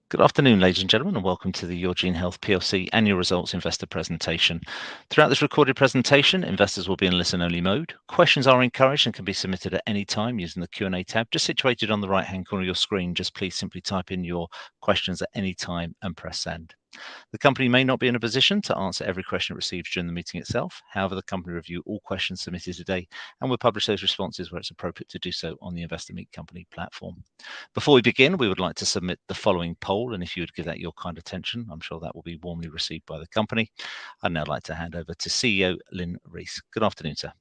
Good afternoon, ladies and gentlemen, and welcome to the YOURGENE HEALTH PLC annual results investor presentation. Throughout this recorded presentation, investors will be in listen-only mode. Questions are encouraged and can be submitted at any time using the Q&A tab just situated on the right-hand corner of your screen. Just please simply type in your questions at any time and press send. The company may not be in a position to answer every question it receives during the meeting itself. However, the company review all questions submitted today and will publish those responses where it's appropriate to do so on the Investor Meet Company platform. Before we begin, we would like to submit the following poll, and if you would give that your kind attention, I'm sure that will be warmly received by the company. I'd now like to hand over to CEO Lynn Rees. Good afternoon, sir.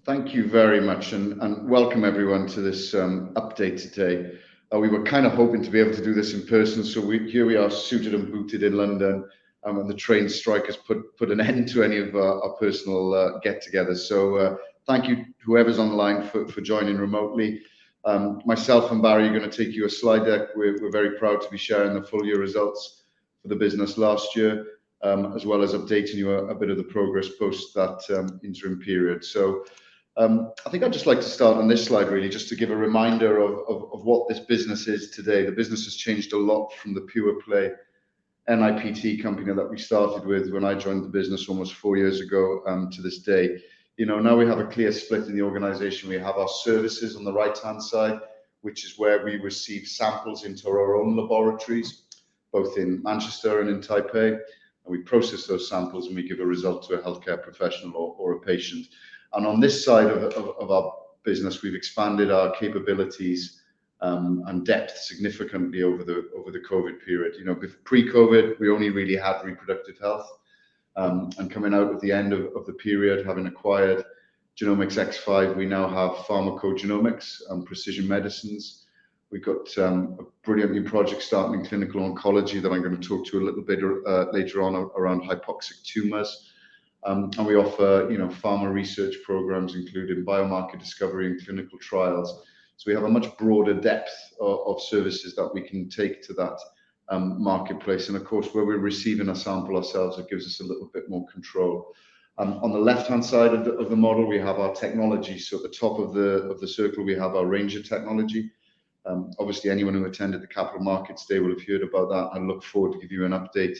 Thank you very much, and welcome everyone to this update today. We were kind of hoping to be able to do this in person, so here we are suited and booted in London, and the train strike has put an end to any of our personal get-togethers. So thank you, whoever's online, for joining remotely. Myself and Barry are going to take you a slide deck. We're very proud to be sharing the full year results for the business last year, as well as updating you a bit of the progress post that interim period. So I think I'd just like to start on this slide, really, just to give a reminder of what this business is today. The business has changed a lot from the pure play NIPT company that we started with when I joined the business almost 4 years ago to this day. You know, now we have a clear split in the organization. We have our services on the right-hand side, which is where we receive samples into our own laboratories, both in Manchester and in Taipei, and we process those samples and we give a result to a healthcare professional or a patient. And on this side of our business, we've expanded our capabilities and depth significantly over the COVID period. You know, pre-COVID, we only really had reproductive health. And coming out at the end of the period, having acquired Genomics X5, we now have pharmacogenomics and precision medicines. We've got a brilliant new project starting in clinical oncology that I'm going to talk to a little bit later on around hypoxic tumors. And we offer, you know, pharma research programs, including biomarker discovery and clinical trials. So we have a much broader depth of services that we can take to that marketplace. And of course, where we're receiving a sample ourselves, it gives us a little bit more control. On the left-hand side of the model, we have our technology. So at the top of the circle, we have our Ranger technology. Obviously, anyone who attended the Capital Markets Day will have heard about that. I look forward to give you an update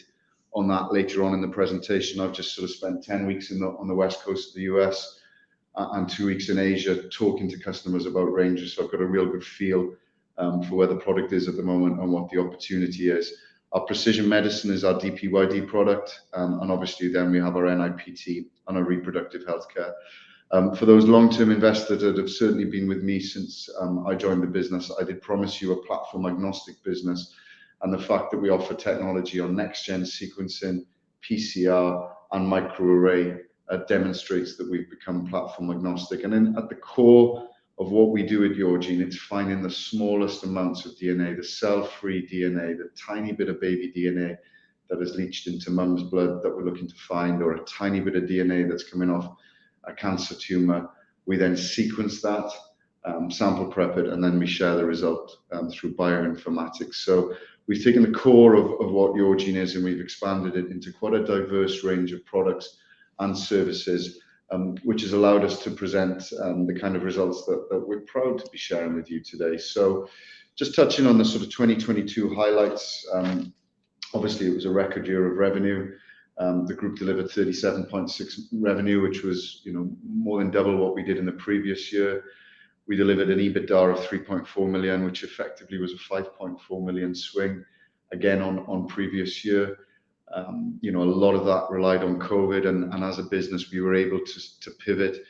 on that later on in the presentation. I've just sort of spent 10 weeks on the west coast of the US and 2 weeks in Asia talking to customers about Ranger. So I've got a real good feel for where the product is at the moment and what the opportunity is. Our precision medicine is our DPYD product, and obviously then we have our NIPT and our reproductive healthcare. For those long-term investors that have certainly been with me since I joined the business, I did promise you a platform agnostic business, and the fact that we offer technology on next-gen sequencing, PCR, and microarray demonstrates that we've become platform agnostic. And then at the core of what we do at YOURGENE, it's finding the smallest amounts of DNA, the cell-free DNA, the tiny bit of baby DNA that has leached into mum's blood that we're looking to find, or a tiny bit of DNA that's coming off a cancer tumor. We then sequence that, sample prep it, and then we share the result through bioinformatics. So we've taken the core of what YOURGENE is, and we've expanded it into quite a diverse range of products and services, which has allowed us to present the kind of results that we're proud to be sharing with you today. So just touching on the sort of 2022 highlights, obviously it was a record year of revenue. The group delivered 37.6 revenue, which was, you know, more than double what we did in the previous year. We delivered an EBITDA of 3.4 million, which effectively was a 5.4 million swing, again on previous year. You know, a lot of that relied on COVID, and as a business, we were able to pivot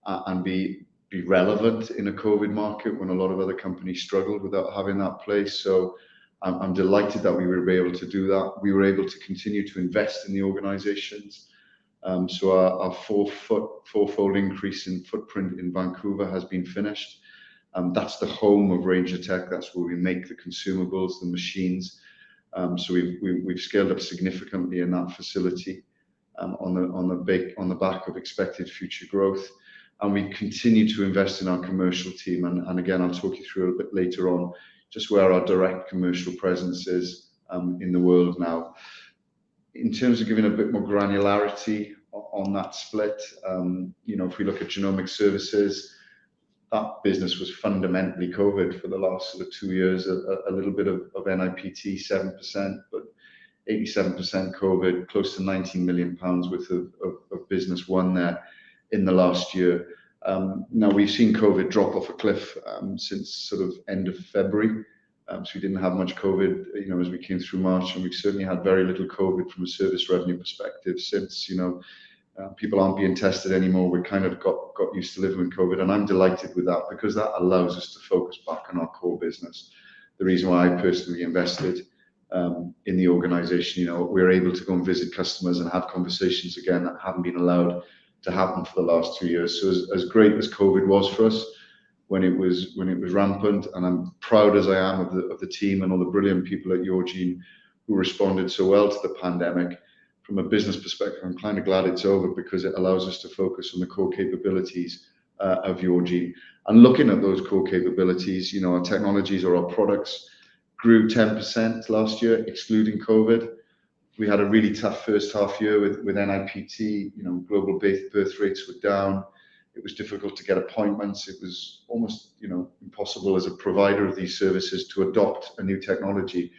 and be relevant in a COVID market when a lot of other companies struggled without having that place. So I'm delighted that we were able to do that. We were able to continue to invest in the organizations. So our fourfold increase in footprint in Vancouver has been finished. That's the home of Ranger Tech. That's where we make the consumables, the machines. So we've scaled up significantly in that facility on the back of expected future growth. And we continue to invest in our commercial team. And again, I'll talk you through a little bit later on just where our direct commercial presence is in the world now. In terms of giving a bit more granularity on that split, you know, if we look at genomic services, that business was fundamentally COVID for the last sort of 2 years, a little bit of NIPT, 7%, but 87% COVID, close to 19 million pounds worth of business won there in the last year. Now we've seen COVID drop off a cliff since sort of end of February. So we didn't have much COVID, as we came through March, and we've certainly had very little COVID from a service revenue perspective since, people aren't being tested anymore. We kind of got used to living with COVID, and I'm delighted with that because that allows us to focus back on our core business. The reason why I personally invested in the organization, we're able to go and visit customers and have conversations again that haven't been allowed to happen for the last 2 years. So as great as COVID was for us when it was rampant, and I'm proud as I am of the team and all the brilliant people at YOURGENE who responded so well to the pandemic. From a business perspective, I'm kind of glad it's over because it allows us to focus on the core capabilities of YOURGENE. And looking at those core capabilities, our technologies or our products grew 10% last year, excluding COVID. We had a really tough first half year with NIPT. Global birth rates were down. It was difficult to get appointments. It was almost, impossible as a provider of these services to adopt a new technology.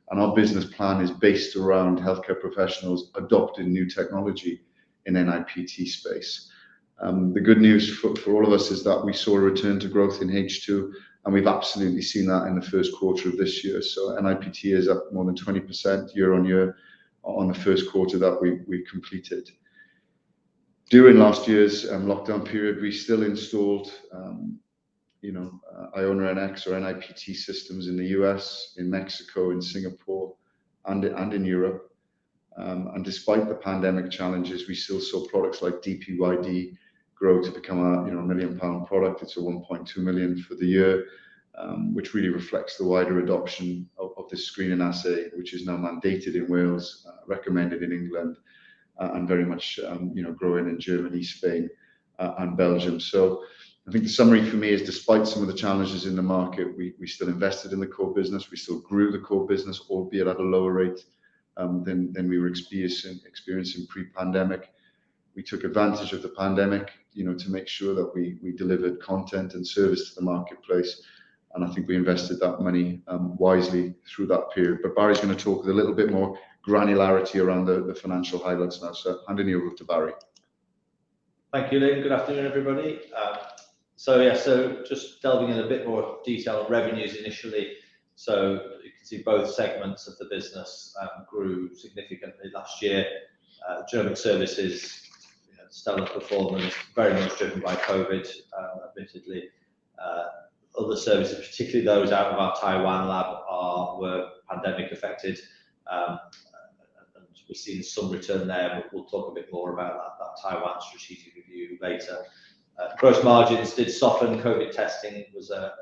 And our business plan is based around healthcare professionals adopting new technology in NIPT space. The good news for all of us is that we saw a return to growth in H2, and we've absolutely seen that in the first quarter of this year. So NIPT is up more than 20% year on year on the first quarter that we completed. During last year's lockdown period, we still installed Iona NX or NIPT systems in the US, in Mexico, in Singapore, and in Europe. And despite the pandemic challenges, we still saw products like DPYD grow to become a £1 million product. It's a 1.2 million for the year, which really reflects the wider adoption of this screening assay, which is now mandated in Wales, recommended in England, and very much growing in Germany, Spain, and Belgium. So I think the summary for me is, despite some of the challenges in the market, we still invested in the core business. We still grew the core business, albeit at a lower rate than we were experiencing pre-pandemic. We took advantage of the pandemic, to make sure that we delivered content and service to the marketplace. And I think we invested that money wisely through that period. But Barry's going to talk with a little bit more granularity around the financial highlights now. So handing you over to Barry. Thank you, Lynn. Good afternoon, everybody. So just delving in a bit more detail on revenues initially. So you can see both segments of the business grew significantly last year. Genomic services, stellar performance, very much driven by COVID, admittedly. Other services, particularly those out of our Taiwan lab, were pandemic affected. And we've seen some return there, but we'll talk a bit more about that Taiwan strategic review later. Gross margins did soften. COVID testing was a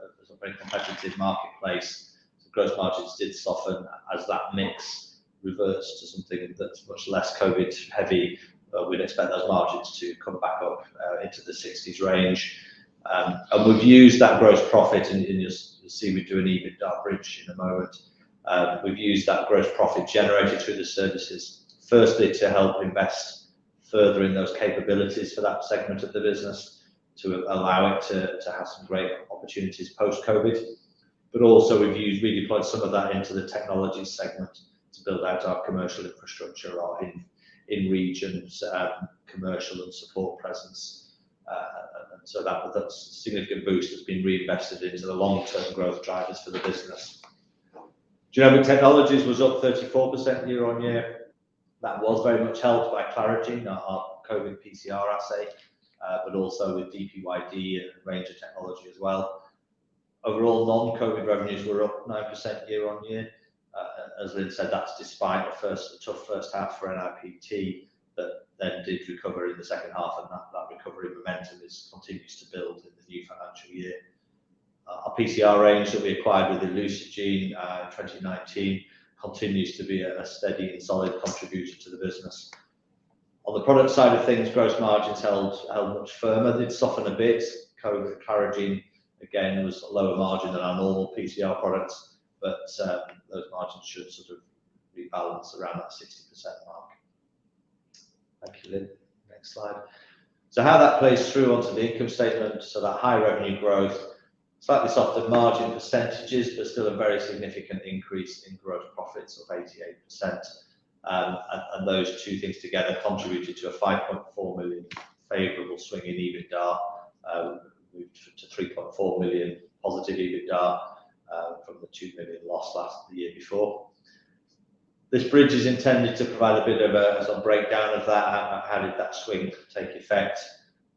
very competitive marketplace. So gross margins did soften as that mix reverts to something that's much less COVID heavy. We'd expect those margins to come back up into the 60s range. And we've used that gross profit, and you'll see we do an EBITDA bridge in a moment. We've used that gross profit generated through the services, firstly to help invest further in those capabilities for that segment of the business, to allow it to have some great opportunities post-COVID. But also we've redeployed some of that into the technology segment to build out our commercial infrastructure, our in-regions commercial and support presence. And so that's a significant boost that's been reinvested into the long-term growth drivers for the business. Genomic Technologies was up 34% year on year. That was very much helped by Clarigene, our COVID PCR assay, but also with DPYD and a range of technology as well. Overall, non-COVID revenues were up 9% year on year. As Lynn said, that's despite a tough first half for NIPT that then did recover in the second half, and that recovery momentum continues to build in the new financial year. Our PCR range that we acquired with YOURGENE in 2019 continues to be a steady and solid contributor to the business. On the product side of things, gross margins held much firmer. They did soften a bit. COVID Clarigene, again, was a lower margin than our normal PCR products, but those margins should sort of rebalance around that 60% mark. Thank you, Lynn. Next slide. So how that plays through onto the income statement, so that high revenue growth, slightly softer margin percentages, but still a very significant increase in gross profits of 88%. And those two things together contributed to a 5.4 million favourable swing in EBITDA, moved to 3.4 million positive EBITDA from the 2 million loss the year before. This bridge is intended to provide a bit of a breakdown of that. How did that swing take effect?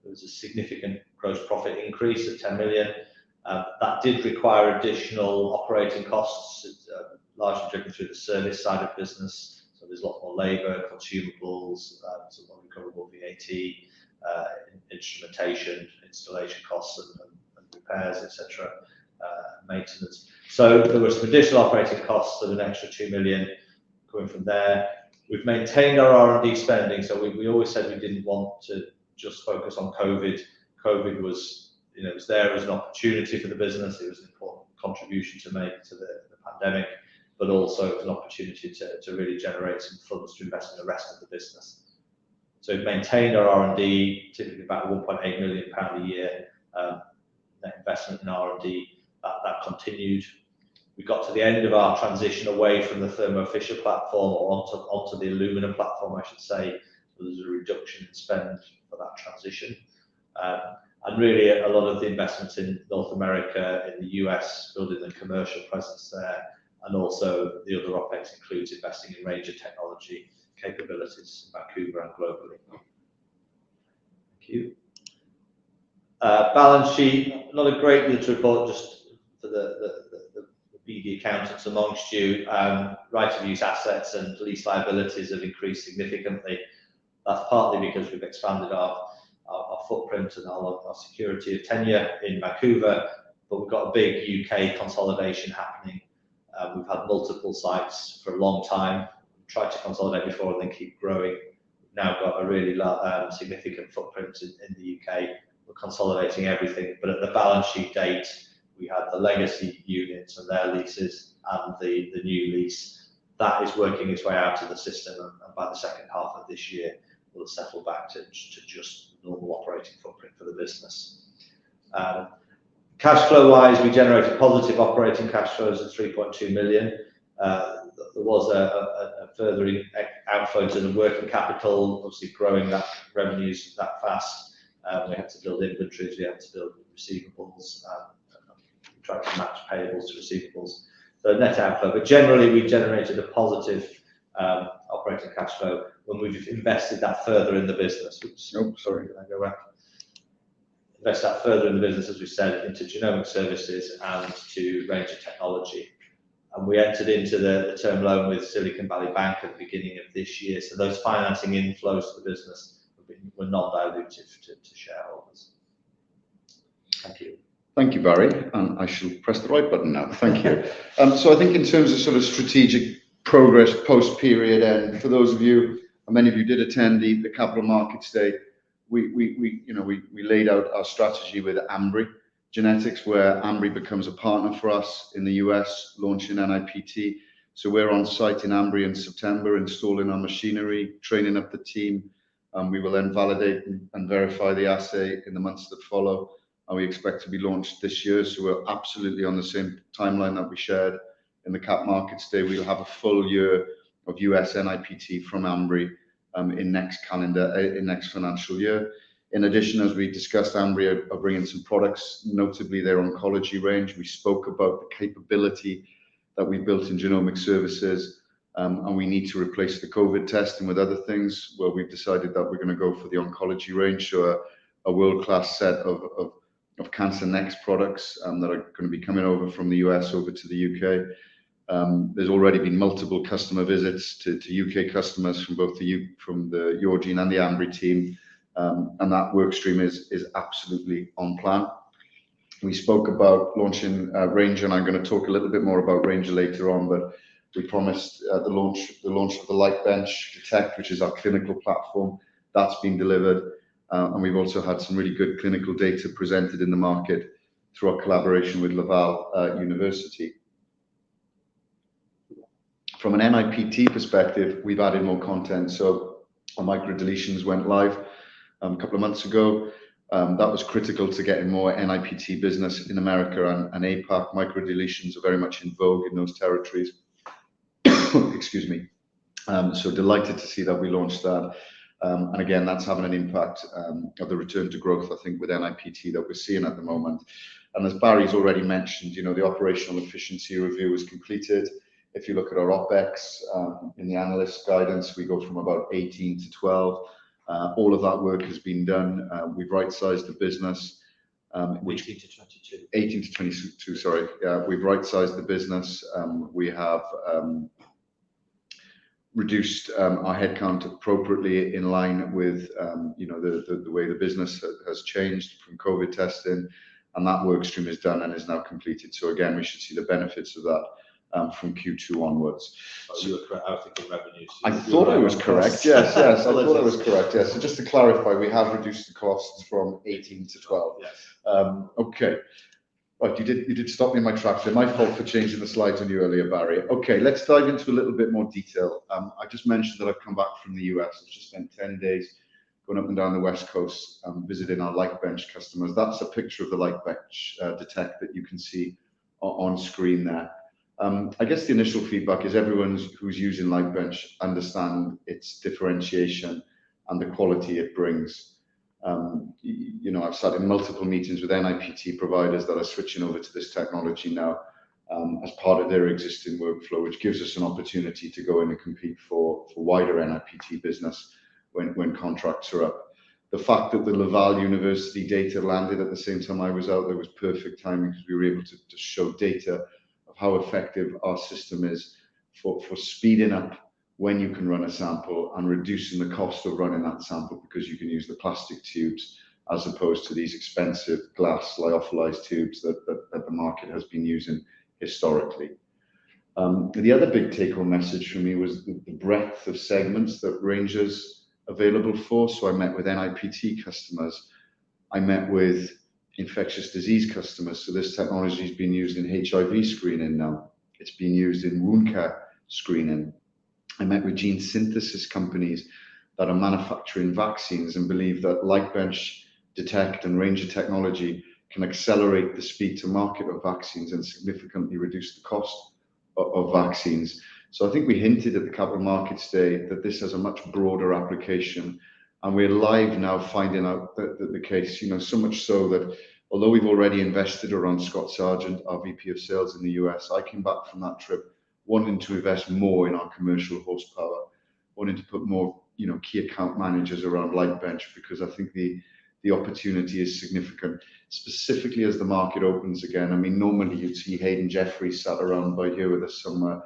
There was a significant gross profit increase of 10 million. That did require additional operating costs, largely driven through the service side of business. So there's a lot more labour, consumables, some unrecoverable VAT, instrumentation, installation costs and repairs, etc., maintenance. So there were some additional operating costs of an extra 2 million coming from there. We've maintained our R&D spending, so we always said we didn't want to just focus on COVID. COVID was, it was there as an opportunity for the business. It was an important contribution to make to the pandemic, but also an opportunity to really generate some funds to invest in the rest of the business. So we've maintained our R&D, typically about £1.8 million a year net investment in R&D. That continued. We got to the end of our transition away from the Thermo Fisher platform, or onto the Illumina platform, I should say. There was a reduction in spend for that transition. And really a lot of the investments in North America, in the US, building the commercial presence there, and also the other OpEx includes investing in range of technology capabilities in Vancouver and globally. Thank you. Balance sheet, not a great deal to report, just for the BD accountants amongst you. Right of use assets and lease liabilities have increased significantly. That's partly because we've expanded our footprint and our security of tenure in Vancouver, but we've got a big UK consolidation happening. We've had multiple sites for a long time, tried to consolidate before and then keep growing. We've now got a really significant footprint in the UK. We're consolidating everything, but at the balance sheet date, we had the legacy units and their leases and the new lease. That is working its way out of the system, and by the second half of this year, we'll settle back to just normal operating footprint for the business. Cash flow wise, we generated positive operating cash flows of 3.2 million. There was a further outflow to the working capital, obviously growing that revenues that fast. We had to build inventories, we had to build receivables, try to match payables to receivables. So net outflow, but generally we generated a positive operating cash flow when we've invested that further in the business. Oops, oh, sorry, can I go back? Invest that further in the business, as we said, into genomic services and to range of technology. And we entered into the term loan with Silicon Valley Bank at the beginning of this year. So those financing inflows to the business were not dilutive to shareholders. Thank you. Thank you, Barry. And I shall press the right button now. Thank you. So I think in terms of sort of strategic progress post-period end, for those of you, and many of you did attend the Capital Markets Day, we laid out our strategy with Ambry Genetics, where Ambry becomes a partner for us in the US, launching NIPT. So we're on site in Ambry in September, installing our machinery, training up the team. We will then validate and verify the assay in the months that follow. And we expect to be launched this year. So we're absolutely on the same timeline that we shared in the Cap Markets Day. We'll have a full year of US NIPT from Ambry in next financial year. In addition, as we discussed, Ambry are bringing some products, notably their oncology range. We spoke about the capability that we built in genomic services, and we need to replace the COVID testing with other things. Well, we've decided that we're going to go for the oncology range, so a world-class set of Cancer Next products that are going to be coming over from the US over to the UK. There's already been multiple customer visits to UK customers from both the YOURGENE and the Ambry team, and that work stream is absolutely on plan. We spoke about launching Ranger, and I'm going to talk a little bit more about Ranger later on, but we promised the launch of the Lightbench Detect, which is our clinical platform. That's been delivered, and we've also had some really good clinical data presented in the market through our collaboration with Laval University. From an NIPT perspective, we've added more content. So our microdeletions went live a couple of months ago. That was critical to getting more NIPT business in America and APAC. Microdeletions are very much in vogue in those territories. Excuse me. So delighted to see that we launched that. And again, that's having an impact of the return to growth, I think, with NIPT that we're seeing at the moment. And as Barry's already mentioned, you know, the operational efficiency review was completed. If you look at our OPEX in the analyst guidance, we go from about 18 to 12. All of that work has been done. We've right-sized the business. 18 to 22. 18 to 22, sorry. We've right-sized the business. We have reduced our headcount appropriately in line with you know, the way the business has changed from COVID testing, and that work stream is done and is now completed. So again, we should see the benefits of that from Q2 onwards. So you were correct. I was thinking revenues. I thought I was correct. Yes, I thought I was correct. Yes. So just to clarify, we have reduced the costs from 18 to 12. Yes. Okay. Right, you did stop me in my tracks. It's my fault for changing the slides on you earlier, Barry. Okay, let's dive into a little bit more detail. I just mentioned that I've come back from the US. I've just spent 10 days going up and down the West Coast, visiting our Lightbench customers. That's a picture of the Lightbench Detect that you can see on screen there. I guess the initial feedback is everyone who's using Lightbench understand its differentiation and the quality it brings. You know, I've sat in multiple meetings with NIPT providers that are switching over to this technology now as part of their existing workflow, which gives us an opportunity to go in and compete for wider NIPT business when contracts are up. The fact that the Laval University data landed at the same time I was out there was perfect timing, because we were able to show data of how effective our system is for speeding up when you can run a sample and reducing the cost of running that sample, because you can use the plastic tubes as opposed to these expensive glass lyophilized tubes that the market has been using historically. The other big take-home message for me was the breadth of segments that range is available for. So I met with NIPT customers. I met with infectious disease customers. So this technology has been used in HIV screening now. It's been used in wound care screening. I met with gene synthesis companies that are manufacturing vaccines and believe that Lightbench Detect and Ranger technology can accelerate the speed to market of vaccines and significantly reduce the cost of vaccines. So I think we hinted at the Capital Markets Day that this has a much broader application, and we're live now finding out that the case, you know, so much so that although we've already invested around Scott Sargent, our VP of Sales in the US, I came back from that trip wanting to invest more in our commercial horsepower, wanting to put more, you know, key account managers around Lightbench, because I think the opportunity is significant, specifically as the market opens again. I mean, normally you'd see Hayden Jeffries sat around by here with us somewhere,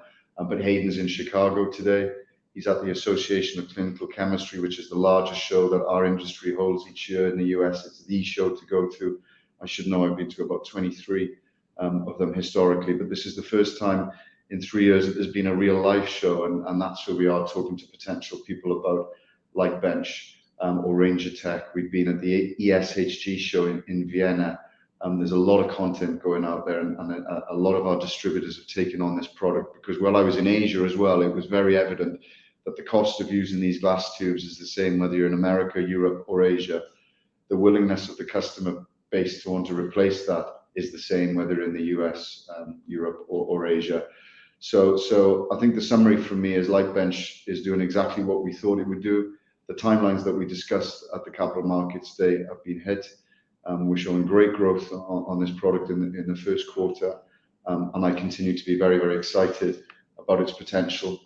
but Hayden's in Chicago today. He's at the Association of Clinical Chemistry, which is the largest show that our industry holds each year in the US. It's the show to go to. I should know, I've been to about 23 of them historically, but this is the first time in 3 years that there's been a real life show, and that's where we are talking to potential people about Lightbench or Ranger Tech. We've been at the ESHG show in Vienna. There's a lot of content going out there, and a lot of our distributors have taken on this product, because while I was in Asia as well, it was very evident that the cost of using these glass tubes is the same whether you're in America, Europe or Asia. The willingness of the customer base to want to replace that is the same whether in the US, Europe or Asia. So I think the summary from me is Lightbench is doing exactly what we thought it would do. The timelines that we discussed at the Capital Markets Day have been hit. We're showing great growth on this product in the first quarter, and I continue to be very, very excited about its potential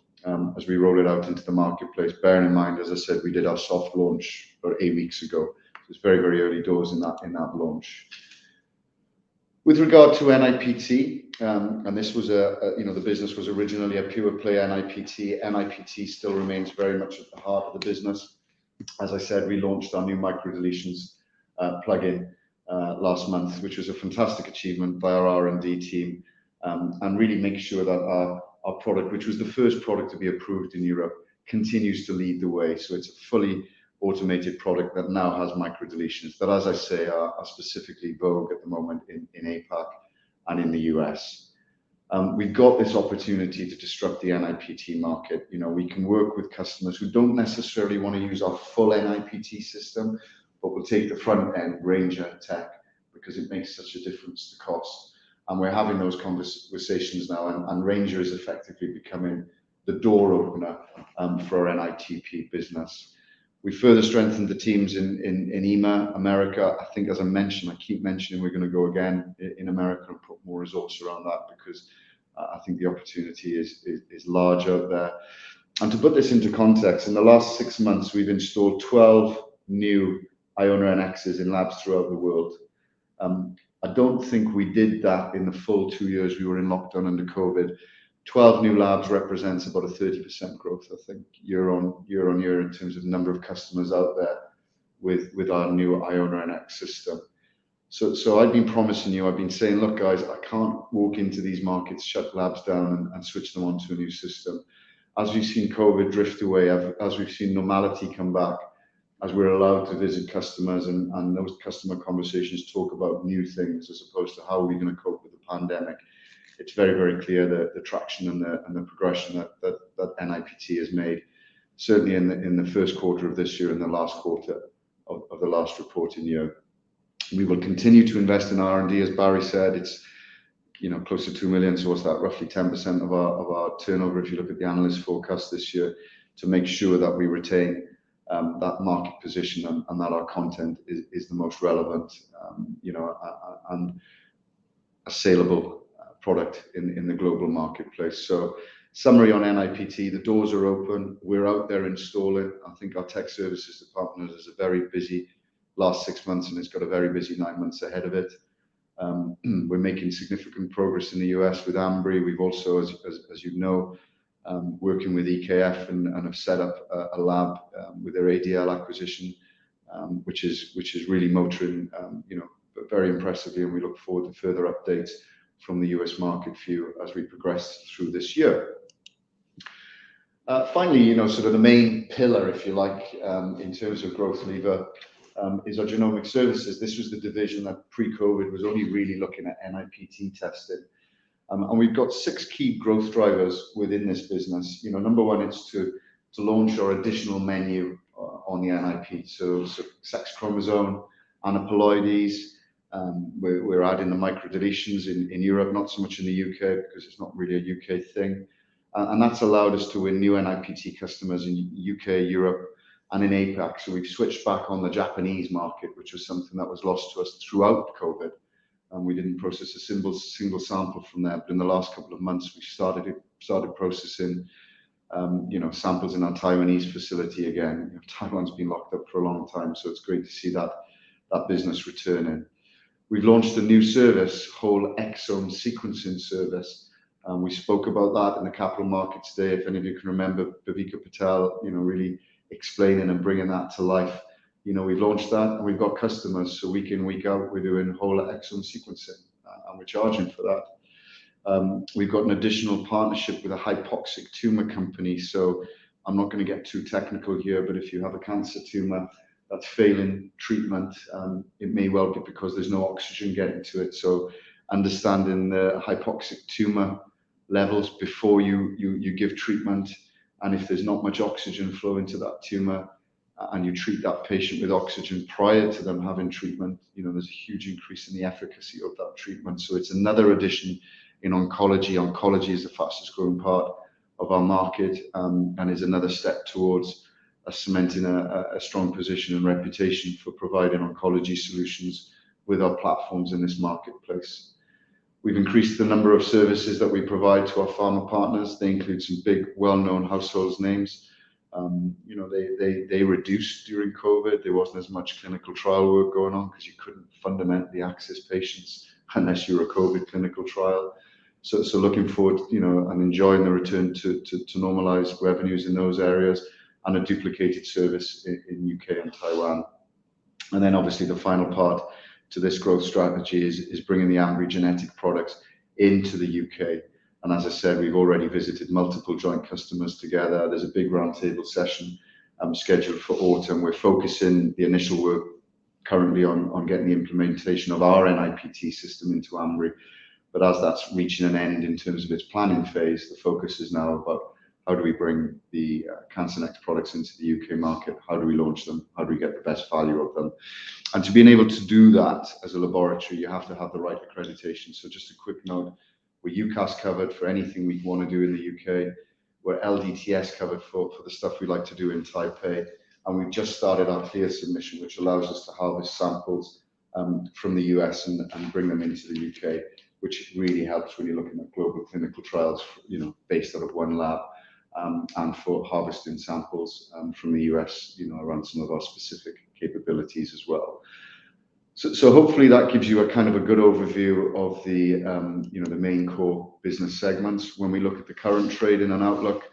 as we roll it out into the marketplace. Bearing in mind, as I said, we did our soft launch about 8 weeks ago. So it's very, very early doors in that launch. With regard to NIPT, and this was you know, the business was originally a pure play NIPT. NIPT still remains very much at the heart of the business. As I said, we launched our new microdeletions plugin last month, which was a fantastic achievement by our R&D team, and really make sure that our product, which was the first product to be approved in Europe, continues to lead the way. So it's a fully automated product that now has microdeletions that, as I say, are specifically vogue at the moment in APAC and in the US. We've got this opportunity to disrupt the NIPT market. You know, we can work with customers who don't necessarily want to use our full NIPT system, but we'll take the front end Ranger tech because it makes such a difference to cost. And we're having those conversations now, and Ranger is effectively becoming the door opener for our NITP business. We further strengthened the teams in EMA, America. I think, as I mentioned, I keep mentioning we're going to go again in America and put more resource around that because I think the opportunity is large out there. And to put this into context, in the last 6 months, we've installed 12 new Iona NXs in labs throughout the world. I don't think we did that in the full 2 years we were in lockdown under COVID. 12 new labs represents about a 30% growth, I think, year on year in terms of number of customers out there with our new Iona NX system. So I've been promising you, I've been saying, look, guys, I can't walk into these markets, shut labs down and switch them onto a new system. As we've seen COVID drift away, as we've seen normality come back, as we're allowed to visit customers and those customer conversations talk about new things as opposed to how are we going to cope with the pandemic, it's very, very clear the traction and the progression that NIPT has made, certainly in the first quarter of this year and the last quarter of the last reporting year. We will continue to invest in R&D, as Barry said. It's close to 2 million, so what's that? Roughly 10% of our turnover if you look at the analyst forecast this year, to make sure that we retain that market position and that our content is the most relevant, and a saleable product in the global marketplace. So, summary on NIPT: the doors are open. We're out there installing. I think our tech services department is a very busy last 6 months, and it's got a very busy 9 months ahead of it. We're making significant progress in the US with Ambry. We've also, as you know, working with EKF and have set up a lab with their ADL acquisition, which is really motoring, very impressively, and we look forward to further updates from the US market for you as we progress through this year. Finally, sort of the main pillar, if you like, in terms of growth lever, is our genomic services. This was the division that pre-COVID was only really looking at NIPT testing. And we've got 6 key growth drivers within this business. Number one is to launch our additional menu on the NIPT. So sex chromosome, aneuploidies. We're adding the microdeletions in Europe, not so much in the UK because it's not really a UK thing. And that's allowed us to win new NIPT customers in UK, Europe, and in APAC. So we've switched back on the Japanese market, which was something that was lost to us throughout COVID. And we didn't process a single sample from there. But in the last couple of months, we started processing, samples in our Taiwanese facility again. Taiwan's been locked up for a long time, so it's great to see that business returning. We've launched a new service, whole exome sequencing service. We spoke about that in the Capital Markets Day. If any of you can remember, Bhavika Patel, really explaining and bringing that to life. We've launched that and we've got customers. So week in, week out, we're doing whole exome sequencing and we're charging for that. We've got an additional partnership with a hypoxic tumor company. So I'm not going to get too technical here, but if you have a cancer tumor that's failing treatment, it may well be because there's no oxygen getting to it. So understanding the hypoxic tumor levels before you give treatment, and if there's not much oxygen flow into that tumor and you treat that patient with oxygen prior to them having treatment, there's a huge increase in the efficacy of that treatment. So it's another addition in oncology. Oncology is the fastest growing part of our market, and is another step towards cementing a strong position and reputation for providing oncology solutions with our platforms in this marketplace. We've increased the number of services that we provide to our pharma partners. They include some big, well-known household names. They reduced during COVID. There wasn't as much clinical trial work going on because you couldn't fundamentally access patients unless you were a COVID clinical trial. So looking forward, and enjoying the return to normalized revenues in those areas, and a duplicated service in UK and Taiwan. And then obviously the final part to this growth strategy is bringing the Ambry genetic products into the UK. And as I said, we've already visited multiple joint customers together. There's a big roundtable session scheduled for autumn. We're focusing the initial work currently on getting the implementation of our NIPT system into Ambry. But as that's reaching an end in terms of its planning phase, the focus is now about How do we bring the CancerNext products into the UK market? How do we launch them? How do we get the best value of them? And to be able to do that as a laboratory, you have to have the right accreditation. So just a quick note, we're UCAS covered for anything we want to do in the UK. We're LDTS covered for the stuff we like to do in Taipei. And we've just started our clear submission, which allows us to harvest samples from the US and bring them into the UK, which really helps when you're looking at global clinical trials, based out of one lab, and for harvesting samples from the US, around some of our specific capabilities as well. So hopefully that gives you a kind of a good overview of the the main core business segments. When we look at the current trading and outlook,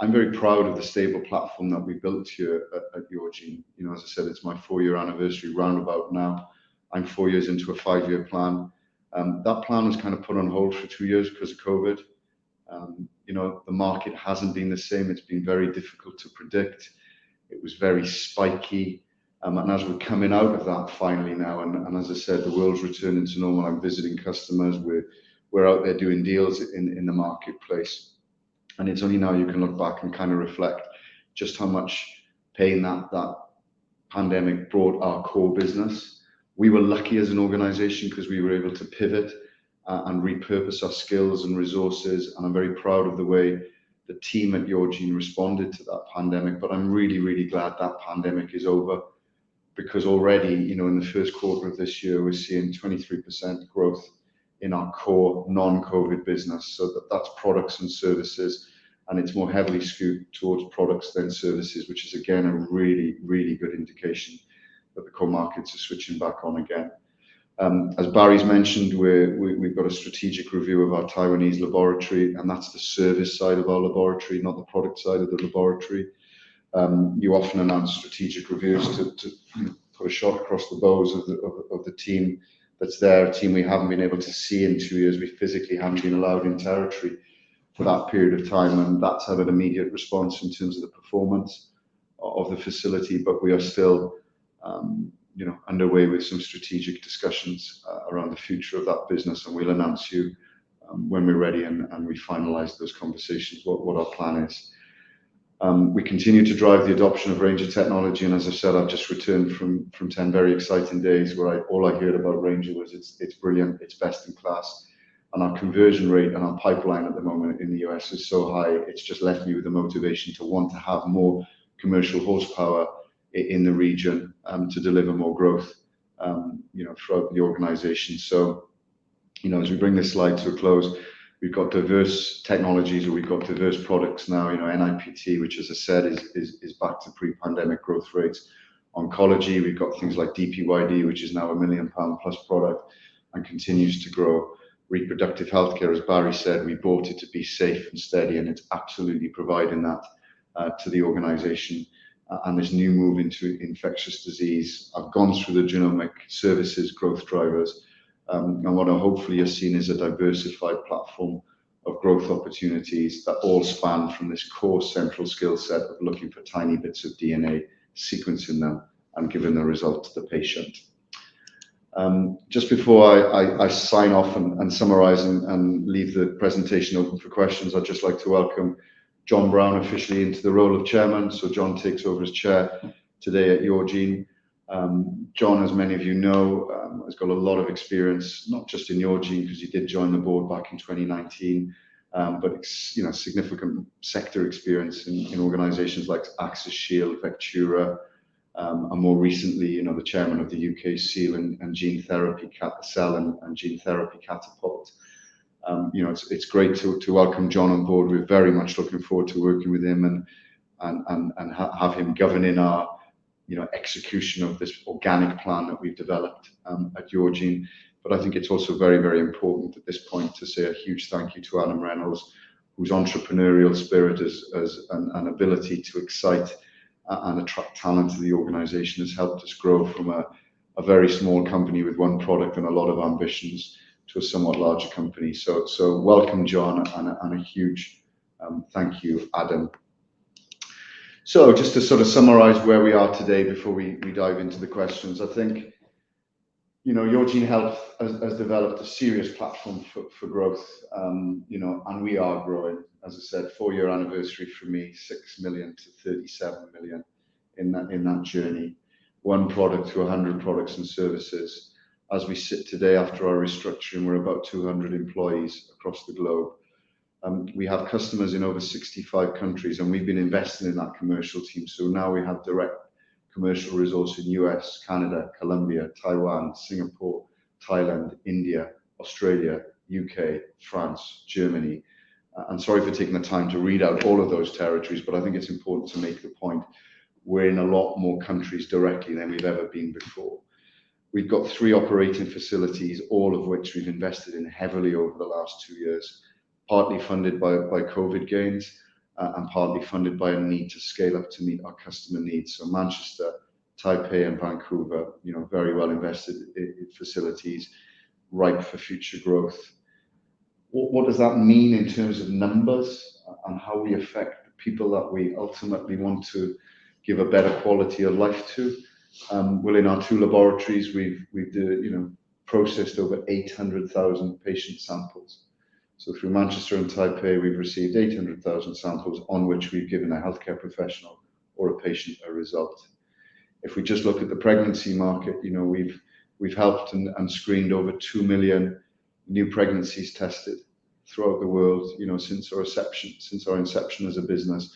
I'm very proud of the stable platform that we built here at YOURGENE. As I said, it's my 4-year anniversary roundabout now. I'm 4 years into a 5-year plan. That plan was kind of put on hold for 2 years because of COVID. The market hasn't been the same. It's been very difficult to predict. It was very spiky. And as we're coming out of that finally now, and as I said, the world's returning to normal. I'm visiting customers. We're out there doing deals in the marketplace. And it's only now you can look back and kind of reflect just how much pain that pandemic brought our core business. We were lucky as an organization because we were able to pivot and repurpose our skills and resources. And I'm very proud of the way the team at YOURGENE responded to that pandemic. But I'm really, really glad that pandemic is over, because already, in the first quarter of this year, we're seeing 23% growth in our core non-COVID business. So that's products and services, and it's more heavily skewed towards products than services, which is again a really, really good indication that the core markets are switching back on again. As Barry's mentioned, we've got a strategic review of our Taiwanese laboratory, and that's the service side of our laboratory, not the product side of the laboratory. You often announce strategic reviews to put a shot across the bows of the team that's there, a team we haven't been able to see in 2 years. We physically haven't been allowed in territory for that period of time, and that's had an immediate response in terms of the performance of the facility. But we are still underway with some strategic discussions around the future of that business, and we'll announce you when we're ready and we finalize those conversations what our plan is. We continue to drive the adoption of Ranger technology, and as I said, I've just returned from 10 very exciting days where all I heard about Ranger was it's brilliant, it's best in class, and our conversion rate and our pipeline at the moment in the US is so high. It's just left me with the motivation to want to have more commercial horsepower in the region to deliver more growth, throughout the organization. So, as we bring this slide to a close, we've got diverse technologies, or we've got diverse products now. NIPT, which, as I said, is back to pre-pandemic growth rates. Oncology, we've got things like DPYD, which is now £1 million plus product and continues to grow. Reproductive healthcare, as Barry said, we bought it to be safe and steady, and it's absolutely providing that to the organization. And this new move into infectious disease. I've gone through the genomic services growth drivers. And what I hopefully you're seeing is a diversified platform of growth opportunities that all span from this core central skill set of looking for tiny bits of DNA, sequencing them, and giving the result to the patient. Just before I sign off and summarize and leave the presentation open for questions, I'd just like to welcome John Brown officially into the role of chairman. So John takes over as chair today at YOURGENE. John, as many of you know, has got a lot of experience, not just in YOURGENE, because he did join the board back in 2019, but significant sector experience in organisations like Axis Shield, Vectura, and more recently, the chairman of the UK Cell and Gene Therapy Catapult. It's great to welcome John on board. We're very much looking forward to working with him and have him governing our execution of this organic plan that we've developed at YOURGENE. But I think it's also very, very important at this point to say a huge thank you to Adam Reynolds, whose entrepreneurial spirit and ability to excite and attract talent to the organisation has helped us grow from a very small company with one product and a lot of ambitions to a somewhat larger company. So welcome, John, and a huge thank you, Adam. So just to sort of summarize where we are today before we dive into the questions, I think YOURGENE Health has developed a serious platform for growth, and we are growing. As I said, 4-year anniversary for me, 6 million to 37 million in that journey. 1 product to 100 products and services. As we sit today after our restructuring, we're about 200 employees across the globe. We have customers in over 65 countries, and we've been investing in that commercial team. So now we have direct commercial resource in US, Canada, Colombia, Taiwan, Singapore, Thailand, India, Australia, UK, France, Germany. And sorry for taking the time to read out all of those territories, but I think it's important to make the point. We're in a lot more countries directly than we've ever been before. We've got 3 operating facilities, all of which we've invested in heavily over the last 2 years, partly funded by COVID gains, and partly funded by a need to scale up to meet our customer needs. So Manchester, Taipei and Vancouver, very well invested facilities, ripe for future growth. What does that mean in terms of numbers and how we affect the people that we ultimately want to give a better quality of life to? Well, in our 2 laboratories, we've processed over 800,000 patient samples. So through Manchester and Taipei, we've received 800,000 samples on which we've given a healthcare professional or a patient a result. If we just look at the pregnancy market, we've helped and screened over 2 million new pregnancies tested throughout the world, since our inception as a business.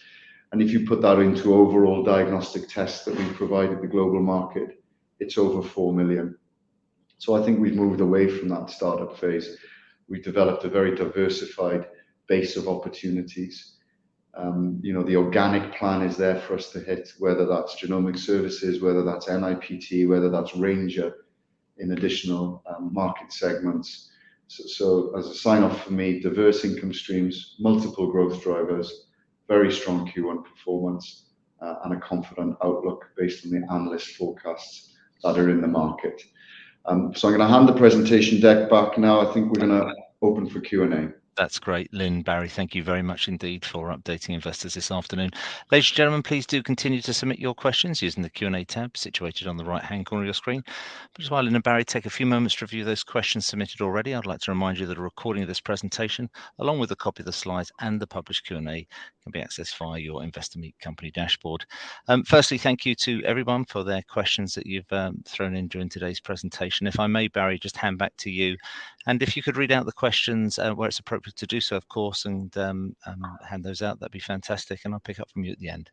And if you put that into overall diagnostic tests that we've provided the global market, it's over 4 million. So I think we've moved away from that startup phase. We've developed a very diversified base of opportunities. The organic plan is there for us to hit, whether that's genomic services, whether that's NIPT, whether that's Ranger in additional market segments. So as a sign off for me, diverse income streams, multiple growth drivers, very strong Q1 performance, and a confident outlook based on the analyst forecasts that are in the market. So I'm going to hand the presentation deck back now. I think we're going to open for Q&A. That's great, Lynn, Barry. Thank you very much indeed for updating investors this afternoon. Ladies and gentlemen, please do continue to submit your questions using the Q&A tab situated on the right-hand corner of your screen. But just while Lynn and Barry take a few moments to review those questions submitted already, I'd like to remind you that a recording of this presentation, along with a copy of the slides and the published Q&A, can be accessed via your Investor Meet Company dashboard. Firstly, thank you to everyone for their questions that you've thrown in during today's presentation. If I may, Barry, just hand back to you. And if you could read out the questions where it's appropriate to do so, of course, and hand those out, that'd be fantastic. And I'll pick up from you at the end.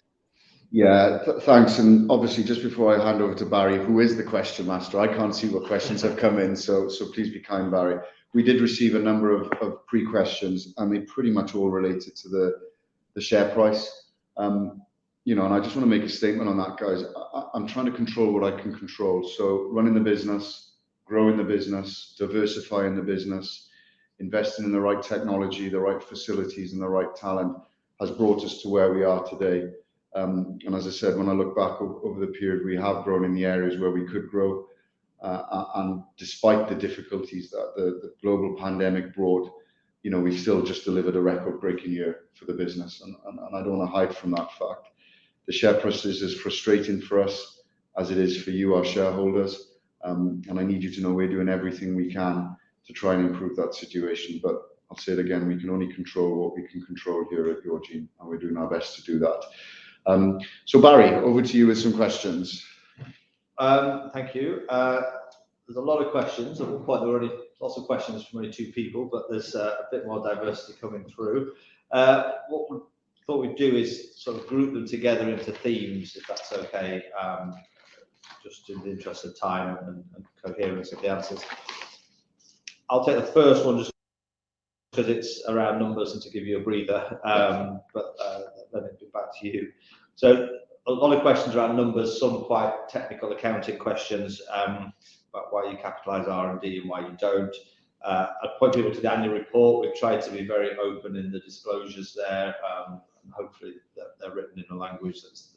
Yeah, thanks. And obviously, just before I hand over to Barry, who is the question master, I can't see what questions have come in. So please be kind, Barry. We did receive a number of pre-questions, and they pretty much all related to the share price. And I just want to make a statement on that, guys. I'm trying to control what I can control. So running the business, growing the business, diversifying the business, investing in the right technology, the right facilities, and the right talent has brought us to where we are today. And as I said, when I look back over the period, we have grown in the areas where we could grow. And despite the difficulties that the global pandemic brought, we've still just delivered a record-breaking year for the business. And I don't want to hide from that fact. The share price is as frustrating for us as it is for you, our shareholders. And I need you to know we're doing everything we can to try and improve that situation. But I'll say it again, we can only control what we can control here at YOURGENE, and we're doing our best to do that. So Barry, over to you with some questions. Thank you. There's a lot of questions. At one point, there were already lots of questions from only 2 people, but there's a bit more diversity coming through. What we thought we'd do is sort of group them together into themes, if that's okay, just in the interest of time and coherence of the answers. I'll take the first one just because it's around numbers and to give you a breather, but then it'll be back to you. So a lot of questions around numbers, some quite technical accounting questions about why you capitalise R&D and why you don't. I'd point people to the annual report. We've tried to be very open in the disclosures there, and hopefully they're written in a language that's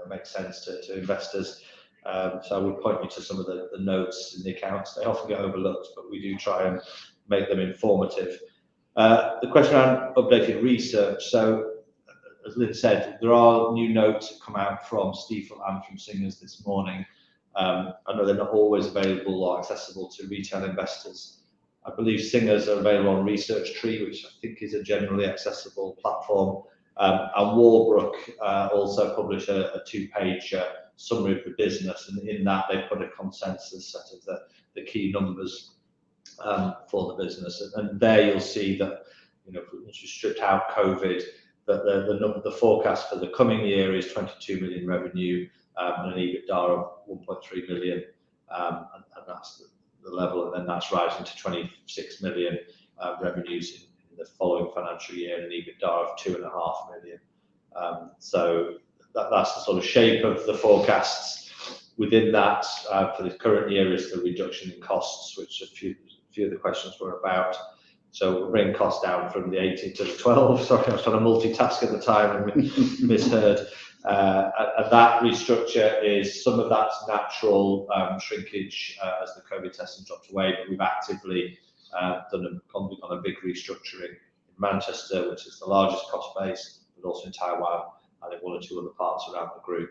makes sense to investors. So I would point you to some of the notes in the accounts. They often get overlooked, but we do try and make them informative. The question around updated research. So as Lynn said, there are new notes that come out from Stifel and from Singers this morning. I know they're not always available or accessible to retail investors. I believe Singers are available on Research Tree, which I think is a generally accessible platform. And Walbrook also publish a 2-page summary of the business, and in that they put a consensus set of the key numbers for the business. And there you'll see that, once you stripped out COVID, that the forecast for the coming year is 22 million revenue and an EBITDA of 1.3 million, and that's the level, and then that's rising to 26 million revenues in the following financial year and an EBITDA of 2.5 million. So that's the sort of shape of the forecasts. Within that, for the current year is the reduction in costs, which a few of the questions were about. So we're bringing costs down from the 80 to the 12. Sorry, I was trying to multitask at the time and misheard. And that restructure is, some of that's natural shrinkage as the COVID testing dropped away, but we've actively gone on a big restructuring in Manchester, which is the largest cost base, but also in Taiwan and in 1 or 2 other parts around the group.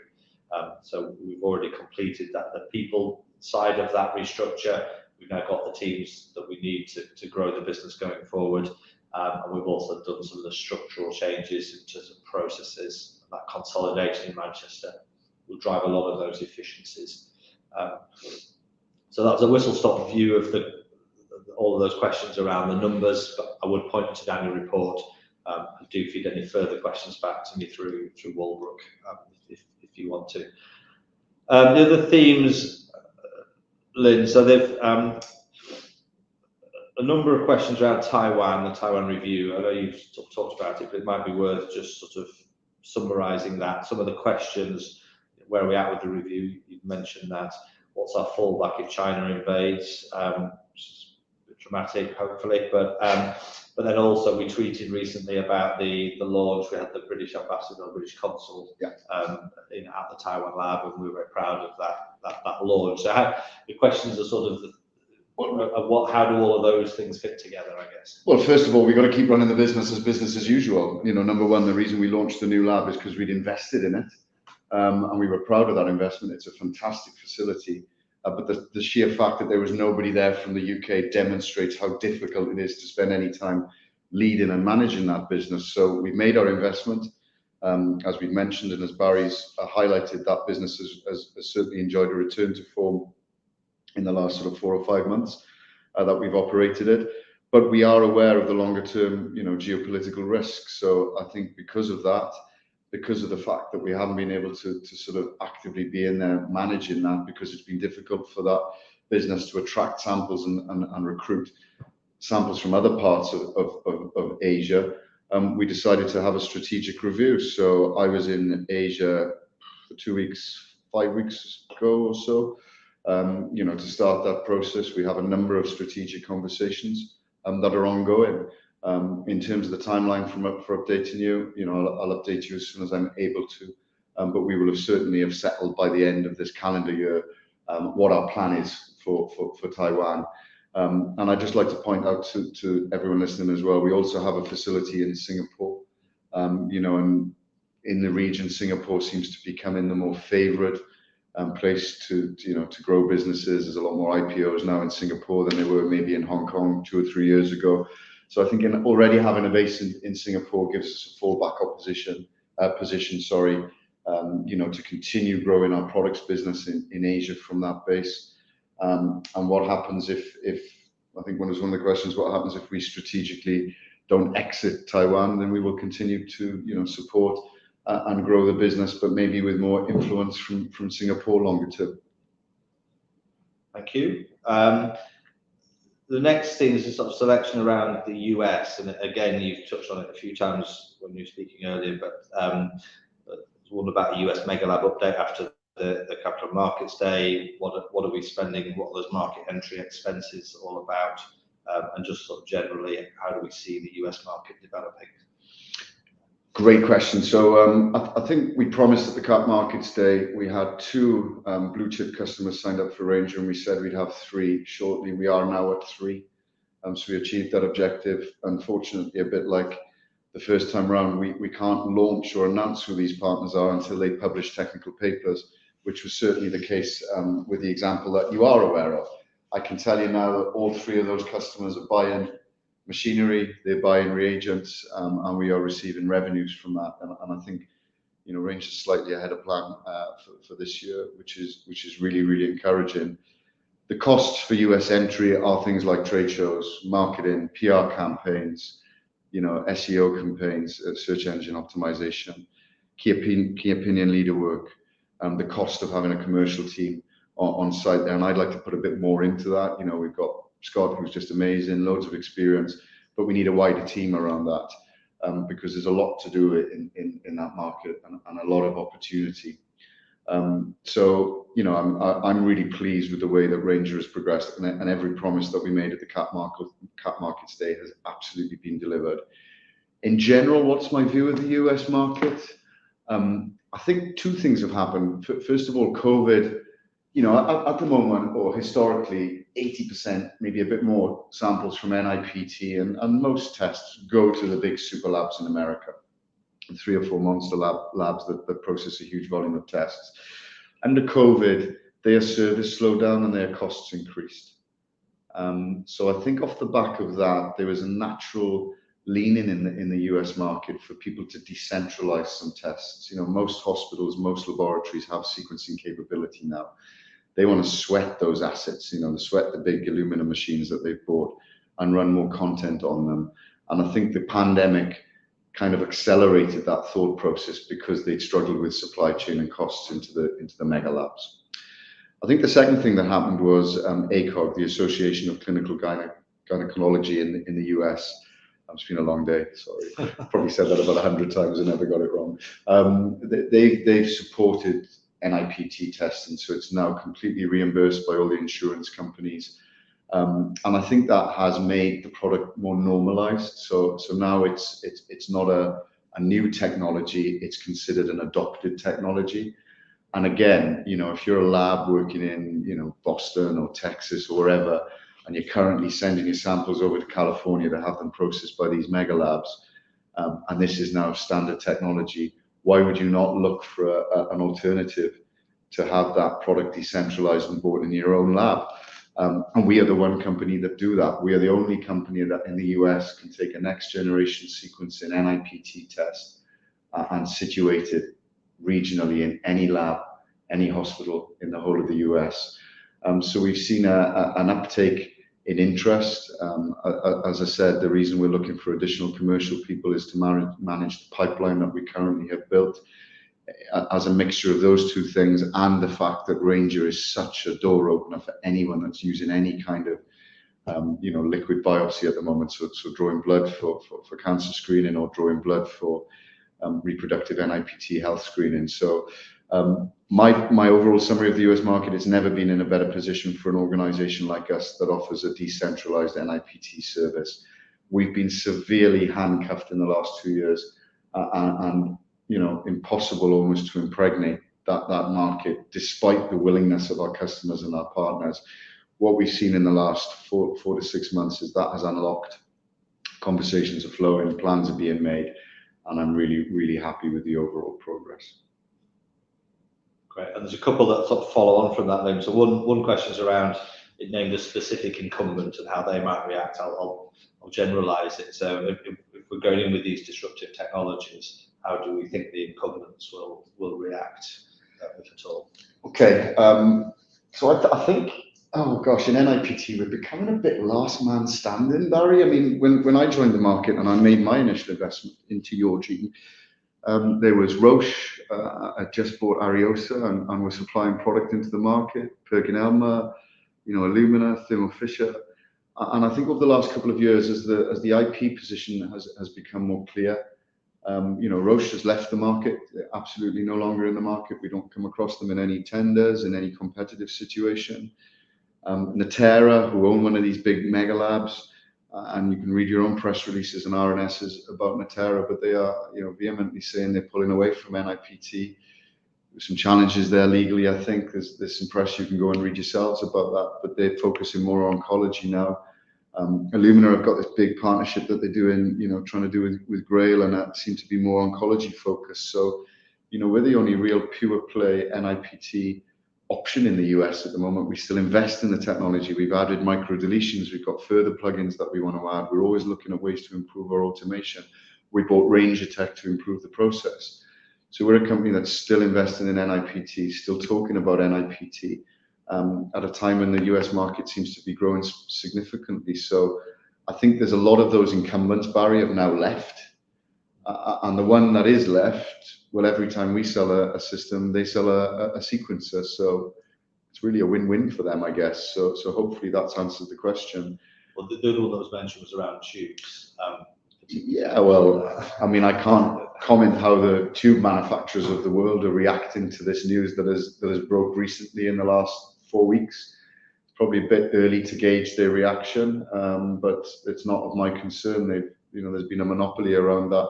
So we've already completed the people side of that restructure. We've now got the teams that we need to grow the business going forward. And we've also done some of the structural changes in terms of processes. That consolidation in Manchester will drive a lot of those efficiencies. So that's a whistle-stop view of all of those questions around the numbers, but I would point to the annual report. And do feed any further questions back to me through Walbrook if you want to. The other themes, Lynn, so they've a number of questions around Taiwan, the Taiwan review. I know you've talked about it, but it might be worth just sort of summarising that. Some of the questions, where are we at with the review? You've mentioned that. What's our fallback if China invades? Which is a bit dramatic, hopefully, but then also we tweeted recently about the launch. We had the British ambassador, British consul, at the Taiwan lab, and we were very proud of that launch. So the questions are sort of how do all of those things fit together, I guess? Well, first of all, we've got to keep running the business as usual. Number one, the reason we launched the new lab is because we'd invested in it, and we were proud of that investment. It's a fantastic facility, but the sheer fact that there was nobody there from the UK demonstrates how difficult it is to spend any time leading and managing that business. So we've made our investment, as we've mentioned, and as Barry's highlighted, that business has certainly enjoyed a return to form in the last sort of 4 or 5 months that we've operated it. But we are aware of the longer term, geopolitical risks. So I think because of that, because of the fact that we haven't been able to sort of actively be in there managing that, because it's been difficult for that business to attract samples and recruit samples from other parts of Asia, we decided to have a strategic review. So I was in Asia for 2 weeks, 5 weeks ago or so, to start that process. We have a number of strategic conversations that are ongoing. In terms of the timeline for updating you, I'll update you as soon as I'm able to. But we will certainly have settled by the end of this calendar year what our plan is for Taiwan. And I'd just like to point out to everyone listening as well, we also have a facility in Singapore. And in the region, Singapore seems to be becoming the more favoured place to grow businesses. There's a lot more IPOs now in Singapore than there were maybe in Hong Kong 2 or 3 years ago. So I think already having a base in Singapore gives us a fallback position, to continue growing our products business in Asia from that base. And what happens if I think one of the questions, what happens if we strategically don't exit Taiwan? Then we will continue to support and grow the business, but maybe with more influence from Singapore longer term. Thank you. The next thing is a sort of selection around the US, and again, you've touched on it a few times when you were speaking earlier, but there's one about the US Mega Lab update after the Capital Markets Day. What are we spending? What are those market entry expenses all about? And just sort of generally, how do we see the US market developing? Great question. So I think we promised at the Cap Markets Day, we had 2 blue chip customers signed up for Ranger, and we said we'd have 3 shortly. We are now at 3. So we achieved that objective. Unfortunately, a bit like the first time around, we can't launch or announce who these partners are until they publish technical papers. which was certainly the case with the example that you are aware of. I can tell you now that all 3 of those customers are buying machinery, they're buying reagents, and we are receiving revenues from that. And I think, you know, Range is slightly ahead of plan for this year, which is really, really encouraging. The costs for US entry are things like trade shows, marketing, PR campaigns, you know, SEO campaigns, search engine optimization, key opinion leader work, the cost of having a commercial team on site there. And I'd like to put a bit more into that. You know, we've got Scott, who's just amazing, loads of experience, but we need a wider team around that because there's a lot to do in that market and a lot of opportunity. So, you know, I'm really pleased with the way that Ranger has progressed, and every promise that we made at the Cap Markets Day has absolutely been delivered. In general, what's my view of the US market? I think 2 things have happened. First of all, COVID, you know, at the moment, or historically, 80%, maybe a bit more samples from NIPT and most tests go to the big super labs in America. 3 or 4 monster labs that process a huge volume of tests. Under COVID, their service slowed down and their costs increased. So I think off the back of that, there was a natural leaning in the US market for people to decentralize some tests. You know, most hospitals, most laboratories have sequencing capability now. They want to sweat those assets, you know, sweat the big Illumina machines that they've bought and run more content on them. And I think the pandemic kind of accelerated that thought process because they'd struggled with supply chain and costs into the mega labs. I think the second thing that happened was ACOG, the Association of Clinical Gynecology in the US. It's been a long day, sorry. Probably said that about 100 times and never got it wrong. They've supported NIPT testing, so it's now completely reimbursed by all the insurance companies. And I think that has made the product more normalized. So now it's not a new technology, it's considered an adopted technology. And again, you know, if you're a lab working in, you know, Boston or Texas or wherever, and you're currently sending your samples over to California to have them processed by these mega labs, and this is now standard technology, why would you not look for an alternative to have that product decentralized and bought in your own lab? And we are the one company that do that. We are the only company that in the US can take a next generation sequencing NIPT test and situate it regionally in any lab, any hospital in the whole of the US. So we've seen an uptake in interest. As I said, the reason we're looking for additional commercial people is to manage the pipeline that we currently have built. As a mixture of those 2 things and the fact that Ranger is such a door opener for anyone that's using any kind of you know, liquid biopsy at the moment, so drawing blood for cancer screening or drawing blood for reproductive NIPT health screening. So my overall summary of the US market, it's never been in a better position for an organization like us that offers a decentralized NIPT service. We've been severely handcuffed in the last 2 years and you know, impossible almost to impregnate that market, despite the willingness of our customers and our partners. What we've seen in the last 4 to 6 months is that has unlocked. Conversations are flowing, plans are being made, and I'm really, really happy with the overall progress. Great, and there's a couple that sort of follow on from that then. So one question is around, it named a specific incumbent and how they might react. I'll generalize it. So if we're going in with these disruptive technologies, how do we think the incumbents will react, if at all? Okay, so I think, oh gosh, in NIPT we're becoming a bit last man standing, Barry. I mean, when I joined the market and I made my initial investment into YOURGENE, there was Roche, had just bought Ariosa and was supplying product into the market, PerkinElmer, you know, Illumina, Thermo Fisher. And I think over the last couple of years, as the IP position has become more clear, you know, Roche has left the market. They're absolutely no longer in the market. We don't come across them in any tenders, in any competitive situation. Natera, who own one of these big mega labs, and you can read your own press releases and RNSs about Natera, but they are, you know, vehemently saying they're pulling away from NIPT. There's some challenges there legally, I think. There's some press you can go and read yourselves about that, but they're focusing more on oncology now. Illumina have got this big partnership that they're doing, you know, trying to do with Grail, and that seems to be more oncology focused. So we're the only real pure play NIPT option in the US at the moment. We still invest in the technology. We've added micro deletions. We've got further plugins that we want to add. We're always looking at ways to improve our automation. We bought Ranger Tech to improve the process. So we're a company that's still investing in NIPT, still talking about NIPT at a time when the US market seems to be growing significantly. So I think there's a lot of those incumbents, Barry, have now left. And the one that is left, well, every time we sell a system, they sell a sequencer. So it's really a win-win for them, I guess. So hopefully that's answered the question. Well, the other one that was mentioned was around tubes. Yeah, well, I mean, I can't comment how the tube manufacturers of the world are reacting to this news that has broke recently in the last 4 weeks. It's probably a bit early to gauge their reaction, but it's not of my concern. There's been a monopoly around that,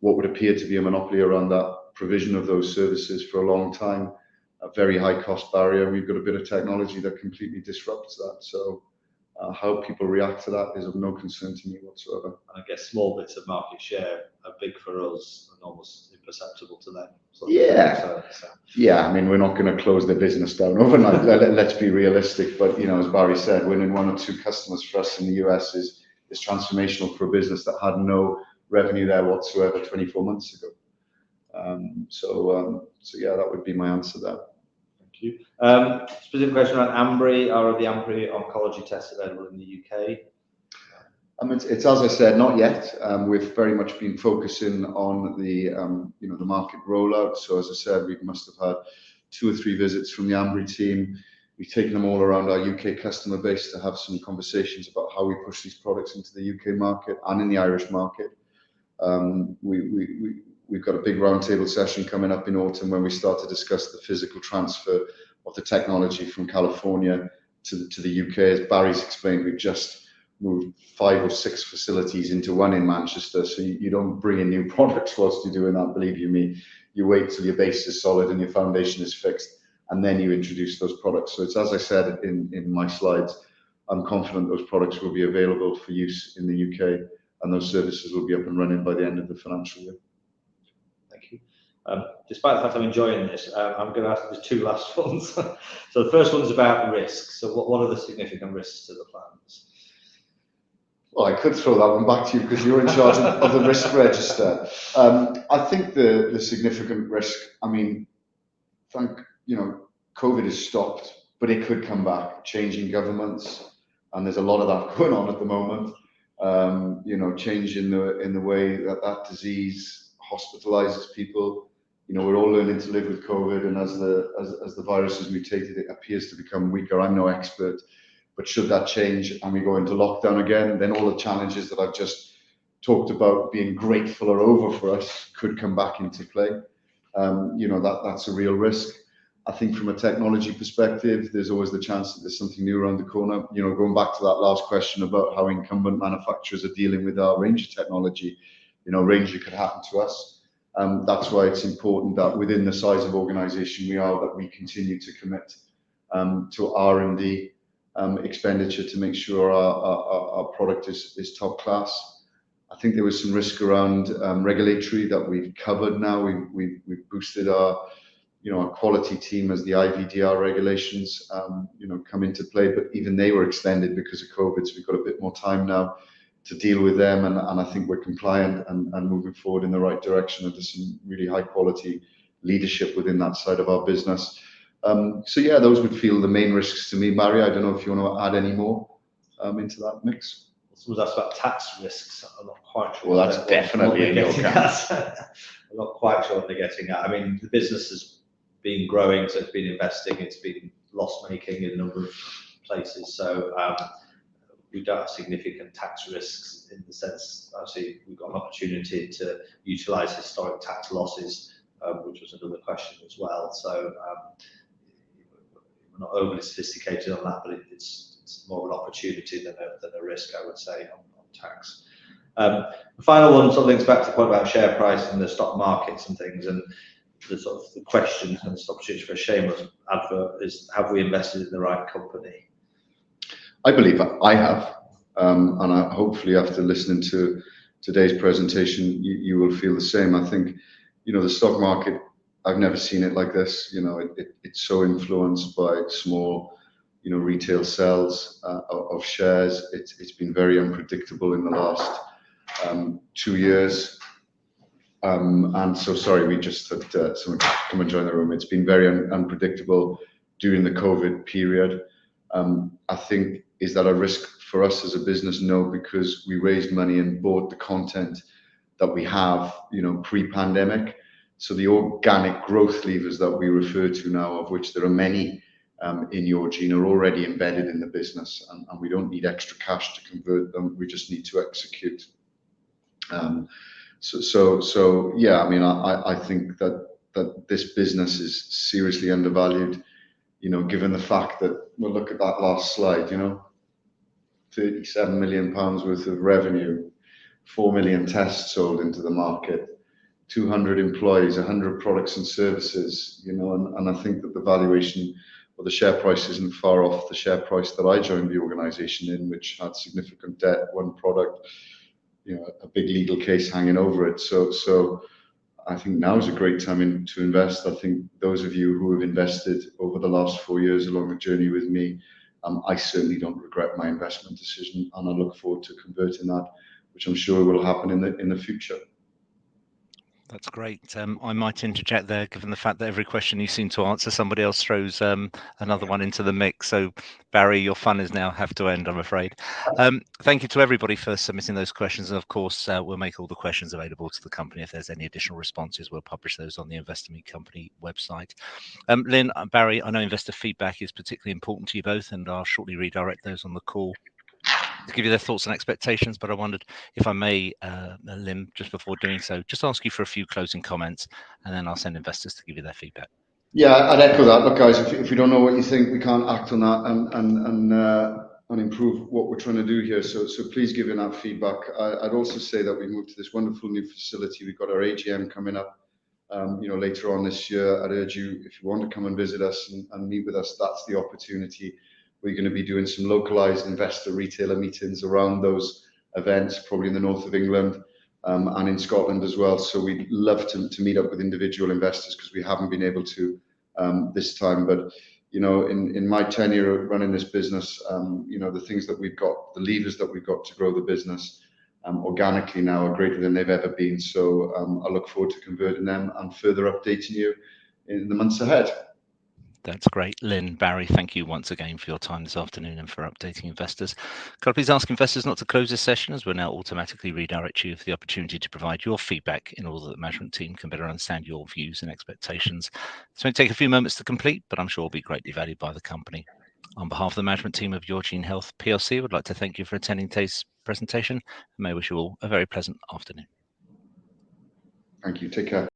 what would appear to be a monopoly around that provision of those services for a long time. A very high cost barrier. We've got a bit of technology that completely disrupts that. So how people react to that is of no concern to me whatsoever. I guess small bits of market share are big for us and almost imperceptible to them. Yeah, I mean, we're not going to close their business down overnight. Let's be realistic. But as Barry said, winning 1 or 2 customers for us in the US is transformational for a business that had no revenue there whatsoever 24 months ago. So yeah, that would be my answer there. Thank you. Specific question on Ambry. Are the Ambry oncology tests available in the UK? It's as I said, not yet. We've very much been focusing on the the market rollout. So as I said, we must have had 2 or 3 visits from the Ambry team. We've taken them all around our UK customer base to have some conversations about how we push these products into the UK market and in the Irish market. We've got a big roundtable session coming up in autumn when we start to discuss the physical transfer of the technology from California to the UK. As Barry's explained, we've just moved 5 or 6 facilities into one in Manchester. So you don't bring in new products whilst you're doing that, believe you me. You wait till your base is solid and your foundation is fixed, and then you introduce those products. So it's as I said in my slides, I'm confident those products will be available for use in the UK, and those services will be up and running by the end of the financial year. Thank you. Despite the fact I'm enjoying this, I'm going to ask the 2 last ones. So the first one is about risks. So what are the significant risks to the plans? Well, I could throw that one back to you because you're in charge of the risk register. I think the significant risk, I mean, COVID has stopped, but it could come back. Changing governments, and there's a lot of that going on at the moment. Change in the way that disease hospitalizes people. We're all learning to live with COVID, and as the virus has mutated, it appears to become weaker. I'm no expert, but should that change and we go into lockdown again, then all the challenges that I've just talked about being grateful are over for us could come back into play. That's a real risk. I think from a technology perspective, there's always the chance that there's something new around the corner. Going back to that last question about how incumbent manufacturers are dealing with our Ranger technology, Ranger could happen to us. That's why it's important that within the size of organization we are, that we continue to commit to R&D expenditure to make sure our product is top class. I think there was some risk around regulatory that we've covered now. We've boosted our quality team as the IVDR regulations come into play, but even they were extended because of COVID, so we've got a bit more time now to deal with them, and I think we're compliant and moving forward in the right direction, and there's some really high quality leadership within that side of our business. So yeah, those would feel the main risks to me. Barry, I don't know if you want to add any more into that mix. Someone's asked about tax risks. I'm not quite sure. Well, that's definitely in your camp. I'm not quite sure what they're getting at. I mean, the business has been growing, so it's been investing, it's been loss-making in a number of places. So we don't have significant tax risks in the sense, actually, we've got an opportunity to utilise historic tax losses, which was another question as well. So we're not overly sophisticated on that, but it's more of an opportunity than a risk, I would say, on tax. The final one sort of links back to the point about share price and the stock markets and things, and the sort of the question, and it's an opportunity for a shameless advert, is have we invested in the right company? I believe I have, and hopefully after listening to today's presentation, you will feel the same. I think, the stock market I've never seen it like this. It's so influenced by small, retail sales of shares. It's been very unpredictable in the last 2 years. And so, sorry, we just had someone come and join the room. It's been very unpredictable during the COVID period. I think, is that a risk for us as a business? No, because we raised money and bought the content that we have, pre-pandemic. So the organic growth levers that we refer to now, of which there are many in YOURGENE, are already embedded in the business, and we don't need extra cash to convert them. We just need to execute. So yeah, I mean, I think that this business is seriously undervalued, given the fact that, well, look at that last slide, 37 million pounds worth of revenue, 4 million tests sold into the market, 200 employees, 100 products and services, and I think that the valuation or the share price isn't far off the share price that I joined the organization in, which had significant debt, one product, a big legal case hanging over it. So I think now is a great time to invest. I think those of you who have invested over the last 4 years along the journey with me, I certainly don't regret my investment decision, and I look forward to converting that, which I'm sure will happen in the future. That's great. I might interject there, given the fact that every question you seem to answer, somebody else throws another one into the mix. So, Barry, your fun is now have to end, I'm afraid. Thank you to everybody for submitting those questions. And of course, we'll make all the questions available to the company. If there's any additional responses, we'll publish those on the Investor Meet Company website. Lynn, Barry, I know investor feedback is particularly important to you both, and I'll shortly redirect those on the call to give you their thoughts and expectations, but I wondered if I may, Lynn, just before doing so, just ask you for a few closing comments, and then I'll send investors to give you their feedback. Yeah, I'd echo that. Look, guys, if we don't know what you think, we can't act on that and improve what we're trying to do here. So please give in that feedback. I'd also say that we moved to this wonderful new facility. We've got our AGM coming up, later on this year. I'd urge you, if you want to come and visit us and meet with us, that's the opportunity. We're going to be doing some localized investor retailer meetings around those events, probably in the north of England and in Scotland as well. So we'd love to meet up with individual investors, because we haven't been able to this time. But in my tenure running this business, the things that we've got, the levers that we've got to grow the business organically now are greater than they've ever been. So I look forward to converting them and further updating you in the months ahead. That's great. Lynn, Barry, thank you once again for your time this afternoon and for updating investors. Could I please ask investors not to close this session, as we'll now automatically redirect you for the opportunity to provide your feedback in order that the management team can better understand your views and expectations. This may take a few moments to complete, but I'm sure will be greatly valued by the company. On behalf of the management team of YOURGENE Health PLC, I would like to thank you for attending today's presentation, and may wish you all a very pleasant afternoon. Thank you. Take care.